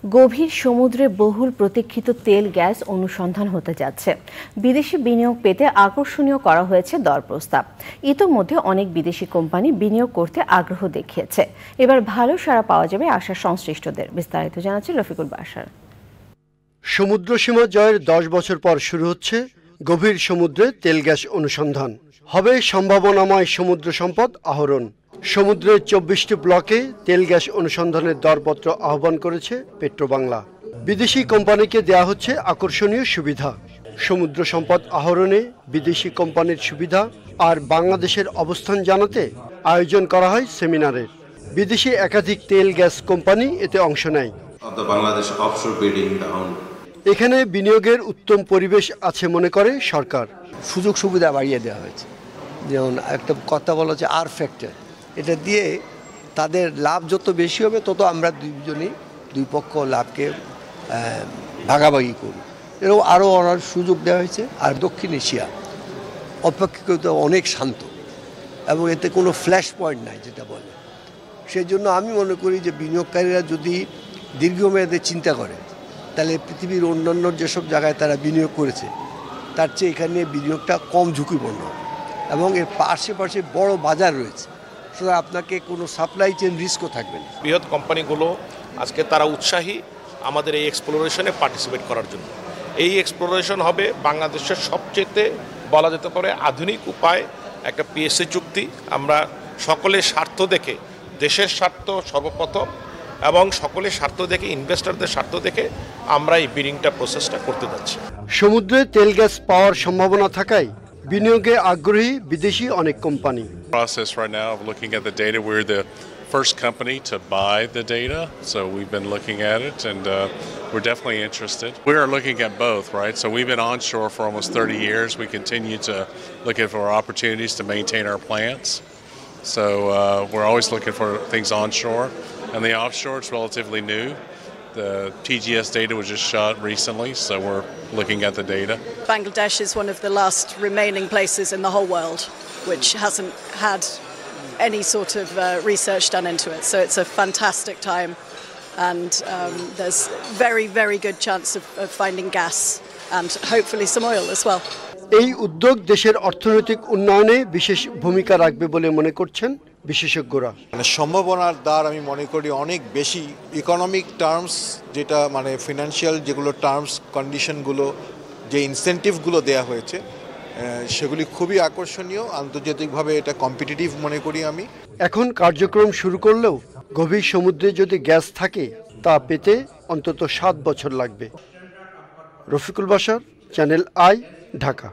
গভীর সমুদ্রে বহুল প্রতীক্ষিত তেল গ্যাস অনুসন্ধান হতে যাচ্ছে। বিদেশি বিনিয়োগ পেতে আকর্ষণীয় করা হয়েছে দর প্রস্তাব। ইতোমধ্যে অনেক বিদেশি কোম্পানি বিনিয়োগ করতে আগ্রহ দেখিয়েছে। এবার ভালো সাড়া পাওয়া যাবে আশা সংশ্লিষ্টদের। বিস্তারিত জানাচ্ছেন রফিকুল বাশার। সমুদ্র সীমা জয়ের 10 বছর পর শুরু হচ্ছে গভীর সমুদ্রে তেল গ্যাস অনুসন্ধান। হবে সম্ভাবনাময় সমুদ্র সম্পদ আহরণ। সমুদ্রের 24টি ব্লকে তেল গ্যাস অনুসন্ধানের দরপত্র আহ্বান করেছে পেট্রোবাংলা। বিদেশি কোম্পানিকে দেয়া হচ্ছে আকর্ষণীয় সুবিধা। সমুদ্র সম্পদ আহরণে বিদেশি কোম্পানির সুবিধা আর বাংলাদেশের অবস্থান জানাতে আয়োজন করা হয় সেমিনারের। বিদেশি একাধিক তেল গ্যাস কোম্পানি এতে অংশ নেয়। এখানে বিনিয়োগের উত্তম পরিবেশ আছে মনে করে সরকার। সুযোগ সুবিধা বাড়িয়ে দেওয়া হয়েছে। যেমন একটা কথা বলা হচ্ছে আর ফ্যাক্টর, এটা দিয়ে তাদের লাভ যত বেশি হবে তত আমরা দুই পক্ষ লাভকে ভাগাভাগি করি। এরকম আরও অনেক সুযোগ দেওয়া হয়েছে। আর দক্ষিণ এশিয়া অপেক্ষাকৃত অনেক শান্ত এবং এতে কোনো ফ্ল্যাশ পয়েন্ট নাই যেটা বলে। সেই জন্য আমি মনে করি যে বিনিয়োগকারীরা যদি দীর্ঘমেয়াদে চিন্তা করে তাহলে পৃথিবীর অন্যান্য যেসব জায়গায় তারা বিনিয়োগ করেছে তার চেয়ে এখানে বিনিয়োগটা কম ঝুঁকিপূর্ণ এবং এর আশেপাশে বড় বাজার রয়েছে, সুতরাং আপনাকে কোনো সাপ্লাই চেইন রিস্কও থাকবে না। বৃহৎ কোম্পানিগুলো আজকে তারা উৎসাহী আমাদের এই এক্সপ্লোরেশনে পার্টিসিপেট করার জন্য। এই এক্সপ্লোরেশন হবে বাংলাদেশের সবচেয়ে বলা যেতে পারে আধুনিক উপায় একটা পিএসসি চুক্তি। আমরা সকলের স্বার্থ দেখে, দেশের স্বার্থ সর্বপ্রথম এবং সকলের স্বার্থ দেখে, ইনভেস্টরদের স্বার্থ দেখে আমরা এই বিডিংটা প্রসেসটা করতে যাচ্ছি। সমুদ্রে তেল গ্যাস পাওয়ার সম্ভাবনা থাকায় বিনিয়োগে আগ্রহী বিদেশি অনেক company. Process right now of looking at the data. We're the first company to buy the data, so we've been looking at it, and we're definitely interested. We are looking at both, right? So we've been onshore for almost 30 years. We continue to look for opportunities to maintain our plants. So we're always looking for things onshore, and the offshore is relatively new. The TGS data was just shot recently, so we're looking at the data. Bangladesh is one of the last remaining places in the whole world which hasn't had any sort of research done into it. So it's a fantastic time, and there's very, very good chance of finding gas and hopefully some oil as well. এই উদ্যোগ দেশের অর্থনৈতিক উন্নয়নে বিশেষ ভূমিকা রাখবে বলে মনে করছেন বিশেষজ্ঞরা। সম্ভাবনার দ্বার আমি মনে করি অনেক বেশি। ইকোনমিক টার্মস যেটা মানে ফিনান্সিয়াল যেগুলো টার্মস কন্ডিশনগুলো, যে ইনসেন্টিভগুলো দেয়া হয়েছে সেগুলি খুবই আকর্ষণীয়। আন্তর্জাতিকভাবে এটা কম্পিটিটিভ মনে করি আমি। এখন কার্যক্রম শুরু করলেও গভীর সমুদ্রে যদি গ্যাস থাকে তা পেতে অন্তত 7 বছর লাগবে। Rafiqul Bashar, channel I, Dhaka.